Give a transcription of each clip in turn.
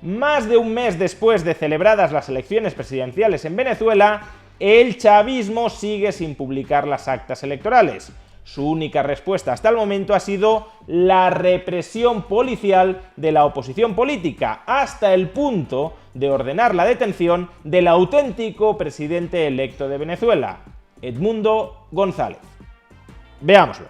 Más de un mes después de celebradas las elecciones presidenciales en Venezuela, el chavismo sigue sin publicar las actas electorales. Su única respuesta hasta el momento ha sido la represión policial de la oposición política, hasta el punto de ordenar la detención del auténtico presidente electo de Venezuela, Edmundo González. Veámoslo.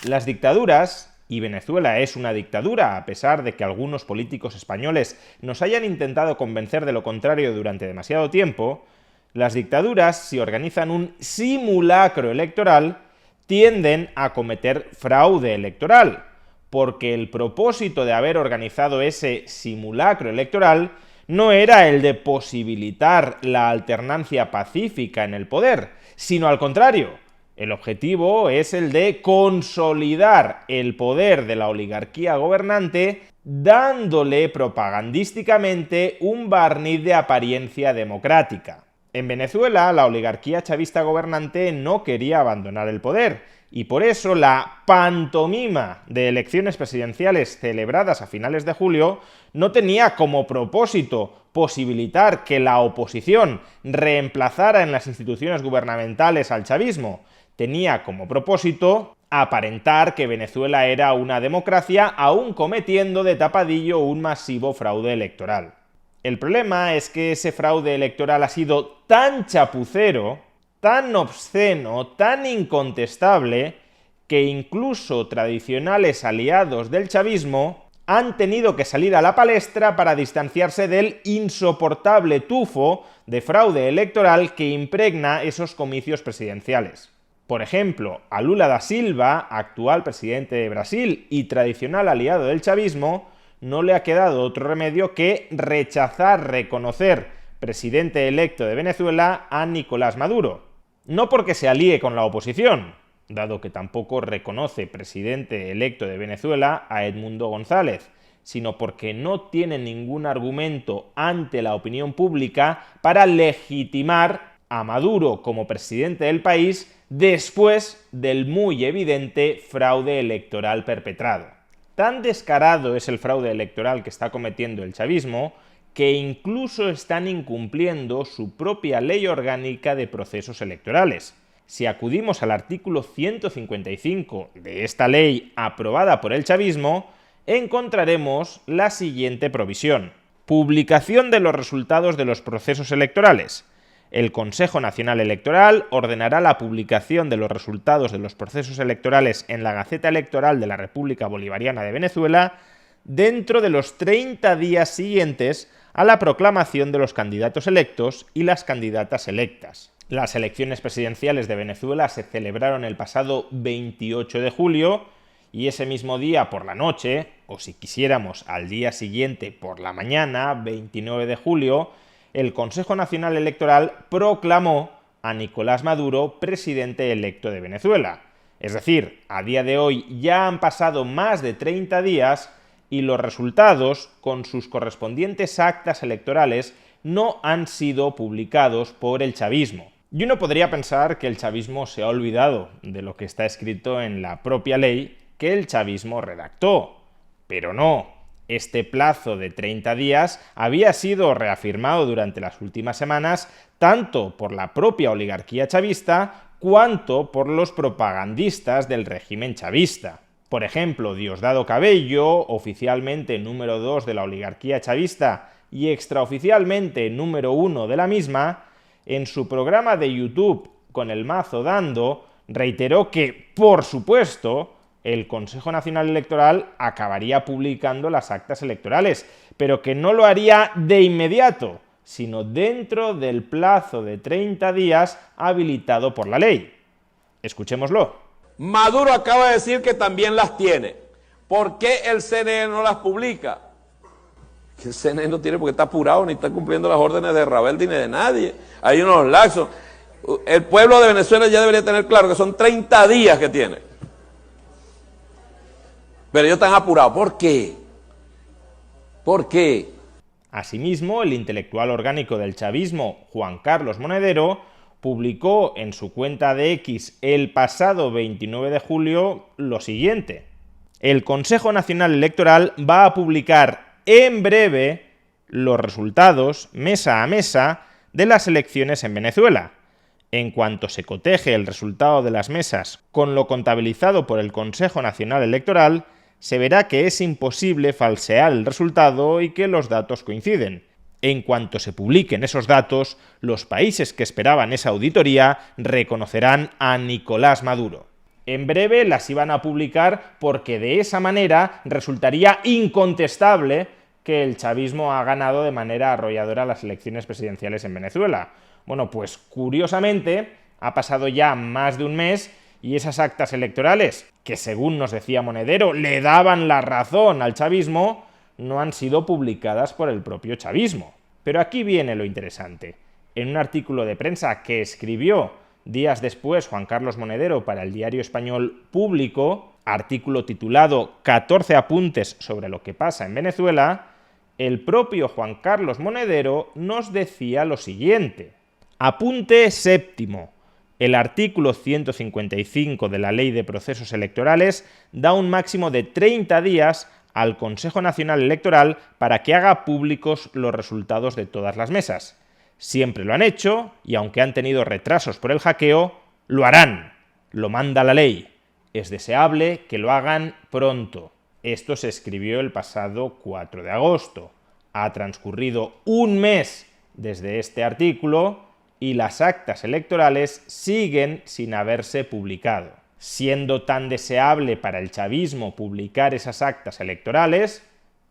Las dictaduras, y Venezuela es una dictadura, a pesar de que algunos políticos españoles nos hayan intentado convencer de lo contrario durante demasiado tiempo, las dictaduras, si organizan un simulacro electoral, tienden a cometer fraude electoral, porque el propósito de haber organizado ese simulacro electoral no era el de posibilitar la alternancia pacífica en el poder, sino al contrario. El objetivo es el de consolidar el poder de la oligarquía gobernante, dándole propagandísticamente un barniz de apariencia democrática. En Venezuela, la oligarquía chavista gobernante no quería abandonar el poder, y por eso la pantomima de elecciones presidenciales celebradas a finales de julio no tenía como propósito posibilitar que la oposición reemplazara en las instituciones gubernamentales al chavismo. Tenía como propósito aparentar que Venezuela era una democracia, aún cometiendo de tapadillo un masivo fraude electoral. El problema es que ese fraude electoral ha sido tan chapucero, tan obsceno, tan incontestable, que incluso tradicionales aliados del chavismo han tenido que salir a la palestra para distanciarse del insoportable tufo de fraude electoral que impregna esos comicios presidenciales. Por ejemplo, a Lula da Silva, actual presidente de Brasil y tradicional aliado del chavismo, no le ha quedado otro remedio que rechazar reconocer presidente electo de Venezuela a Nicolás Maduro. No porque se alíe con la oposición, dado que tampoco reconoce presidente electo de Venezuela a Edmundo González, sino porque no tiene ningún argumento ante la opinión pública para legitimar a Maduro como presidente del país después del muy evidente fraude electoral perpetrado. Tan descarado es el fraude electoral que está cometiendo el chavismo que incluso están incumpliendo su propia ley orgánica de procesos electorales. Si acudimos al artículo 155 de esta ley aprobada por el chavismo, encontraremos la siguiente provisión: publicación de los resultados de los procesos electorales. El Consejo Nacional Electoral ordenará la publicación de los resultados de los procesos electorales en la Gaceta Electoral de la República Bolivariana de Venezuela dentro de los 30 días siguientes a la proclamación de los candidatos electos y las candidatas electas. Las elecciones presidenciales de Venezuela se celebraron el pasado 28 de julio y ese mismo día por la noche, o si quisiéramos al día siguiente por la mañana, 29 de julio, el Consejo Nacional Electoral proclamó a Nicolás Maduro presidente electo de Venezuela. Es decir, a día de hoy ya han pasado más de 30 días y los resultados, con sus correspondientes actas electorales, no han sido publicados por el chavismo. Y uno podría pensar que el chavismo se ha olvidado de lo que está escrito en la propia ley que el chavismo redactó. Pero no. Este plazo de 30 días había sido reafirmado durante las últimas semanas tanto por la propia oligarquía chavista cuanto por los propagandistas del régimen chavista. Por ejemplo, Diosdado Cabello, oficialmente número 2 de la oligarquía chavista y extraoficialmente número 1 de la misma, en su programa de YouTube Con el Mazo Dando, reiteró que, por supuesto, el Consejo Nacional Electoral acabaría publicando las actas electorales, pero que no lo haría de inmediato, sino dentro del plazo de 30 días habilitado por la ley. Escuchémoslo. Maduro acaba de decir que también las tiene. ¿Por qué el CNE no las publica? El CNE no tiene porque está apurado, ni está cumpliendo las órdenes de Rabeldi ni de nadie. Hay unos laxos. El pueblo de Venezuela ya debería tener claro que son 30 días que tiene. Pero ellos están apurados. ¿Por qué? ¿Por qué? Asimismo, el intelectual orgánico del chavismo, Juan Carlos Monedero, publicó en su cuenta de X el pasado 29 de julio lo siguiente. El Consejo Nacional Electoral va a publicar en breve los resultados, mesa a mesa, de las elecciones en Venezuela. En cuanto se coteje el resultado de las mesas con lo contabilizado por el Consejo Nacional Electoral, se verá que es imposible falsear el resultado y que los datos coinciden. En cuanto se publiquen esos datos, los países que esperaban esa auditoría reconocerán a Nicolás Maduro. En breve las iban a publicar porque de esa manera resultaría incontestable que el chavismo ha ganado de manera arrolladora las elecciones presidenciales en Venezuela. Bueno, pues curiosamente ha pasado ya más de un mes y esas actas electorales, que según nos decía Monedero le daban la razón al chavismo, no han sido publicadas por el propio chavismo. Pero aquí viene lo interesante. En un artículo de prensa que escribió días después Juan Carlos Monedero para el diario español Público, artículo titulado 14 apuntes sobre lo que pasa en Venezuela, el propio Juan Carlos Monedero nos decía lo siguiente. Apunte séptimo. El artículo 155 de la Ley de Procesos Electorales da un máximo de 30 días al Consejo Nacional Electoral para que haga públicos los resultados de todas las mesas. Siempre lo han hecho y aunque han tenido retrasos por el hackeo, lo harán. Lo manda la ley. Es deseable que lo hagan pronto. Esto se escribió el pasado 4 de agosto. Ha transcurrido un mes desde este artículo y las actas electorales siguen sin haberse publicado. Siendo tan deseable para el chavismo publicar esas actas electorales,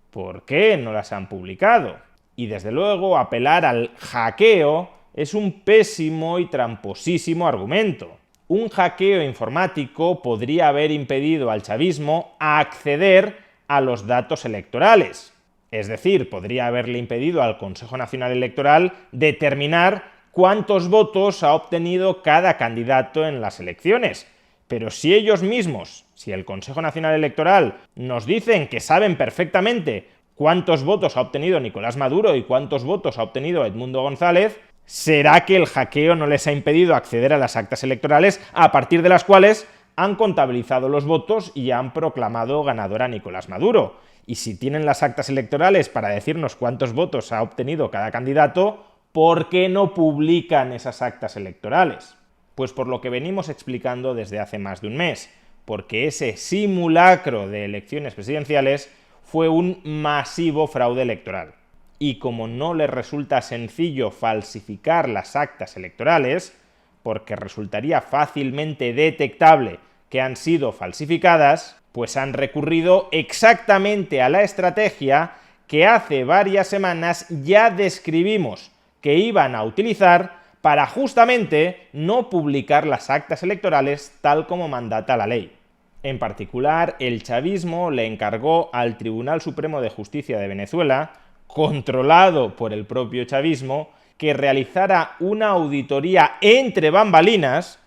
¿por qué no las han publicado? Y desde luego apelar al hackeo es un pésimo y tramposísimo argumento. Un hackeo informático podría haber impedido al chavismo acceder a los datos electorales. Es decir, podría haberle impedido al Consejo Nacional Electoral determinar cuántos votos ha obtenido cada candidato en las elecciones. Pero si ellos mismos, si el Consejo Nacional Electoral nos dicen que saben perfectamente cuántos votos ha obtenido Nicolás Maduro y cuántos votos ha obtenido Edmundo González, ¿será que el hackeo no les ha impedido acceder a las actas electorales a partir de las cuales han contabilizado los votos y han proclamado ganador a Nicolás Maduro? Y si tienen las actas electorales para decirnos cuántos votos ha obtenido cada candidato, ¿por qué no publican esas actas electorales? Pues por lo que venimos explicando desde hace más de un mes, porque ese simulacro de elecciones presidenciales fue un masivo fraude electoral. Y como no les resulta sencillo falsificar las actas electorales, porque resultaría fácilmente detectable que han sido falsificadas, pues han recurrido exactamente a la estrategia que hace varias semanas ya describimos que iban a utilizar para justamente no publicar las actas electorales tal como mandata la ley. En particular, el chavismo le encargó al Tribunal Supremo de Justicia de Venezuela, controlado por el propio chavismo, que realizara una auditoría entre bambalinas,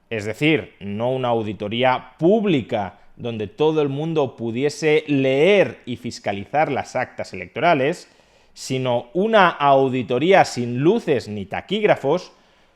es decir, no una auditoría pública donde todo el mundo pudiese leer y fiscalizar las actas electorales, sino una auditoría sin luces ni taquígrafos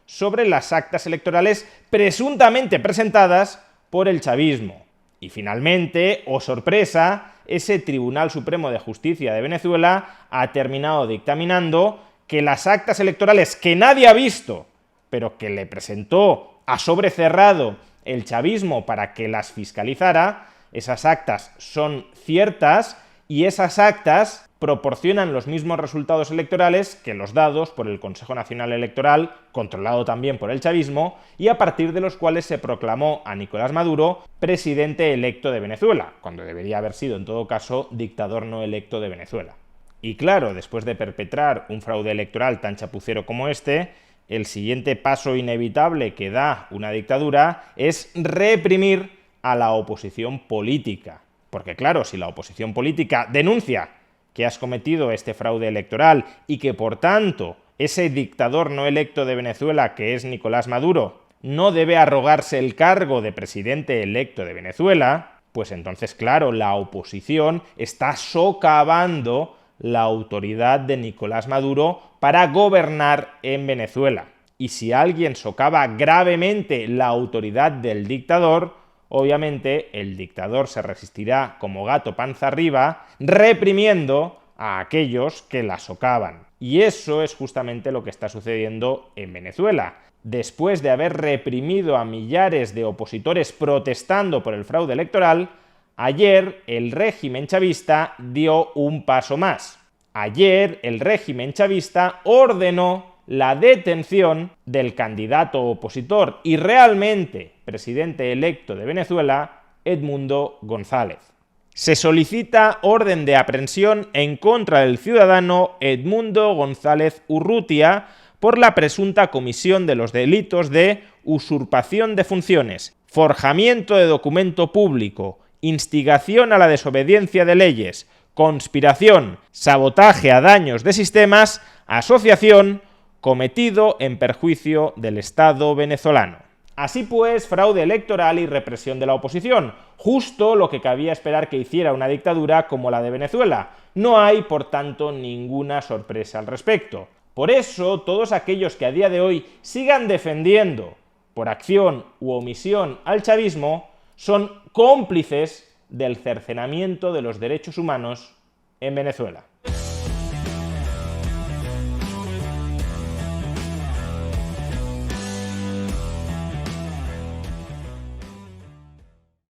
sobre las actas electorales presuntamente presentadas por el chavismo. Y finalmente, oh sorpresa, ese Tribunal Supremo de Justicia de Venezuela ha terminado dictaminando que las actas electorales que nadie ha visto, pero que le presentó a sobre cerrado el chavismo para que las fiscalizara, esas actas son ciertas y esas actas proporcionan los mismos resultados electorales que los dados por el Consejo Nacional Electoral, controlado también por el chavismo, y a partir de los cuales se proclamó a Nicolás Maduro presidente electo de Venezuela, cuando debería haber sido en todo caso dictador no electo de Venezuela. Y claro, después de perpetrar un fraude electoral tan chapucero como este, el siguiente paso inevitable que da una dictadura es reprimir a la oposición política. Porque claro, si la oposición política denuncia que has cometido este fraude electoral y que por tanto ese dictador no electo de Venezuela, que es Nicolás Maduro, no debe arrogarse el cargo de presidente electo de Venezuela, pues entonces claro, la oposición está socavando la autoridad de Nicolás Maduro para gobernar en Venezuela. Y si alguien socava gravemente la autoridad del dictador, obviamente el dictador se resistirá como gato panza arriba, reprimiendo a aquellos que la socavan. Y eso es justamente lo que está sucediendo en Venezuela. Después de haber reprimido a millares de opositores protestando por el fraude electoral, ayer el régimen chavista dio un paso más. Ayer el régimen chavista ordenó la detención del candidato opositor y realmente presidente electo de Venezuela, Edmundo González. Se solicita orden de aprehensión en contra del ciudadano Edmundo González Urrutia por la presunta comisión de los delitos de usurpación de funciones, forjamiento de documento público, instigación a la desobediencia de leyes, conspiración, sabotaje a daños de sistemas, asociación, cometido en perjuicio del Estado venezolano. Así pues, fraude electoral y represión de la oposición, justo lo que cabía esperar que hiciera una dictadura como la de Venezuela. No hay, por tanto, ninguna sorpresa al respecto. Por eso, todos aquellos que a día de hoy sigan defendiendo, por acción u omisión, al chavismo, son cómplices del cercenamiento de los derechos humanos en Venezuela.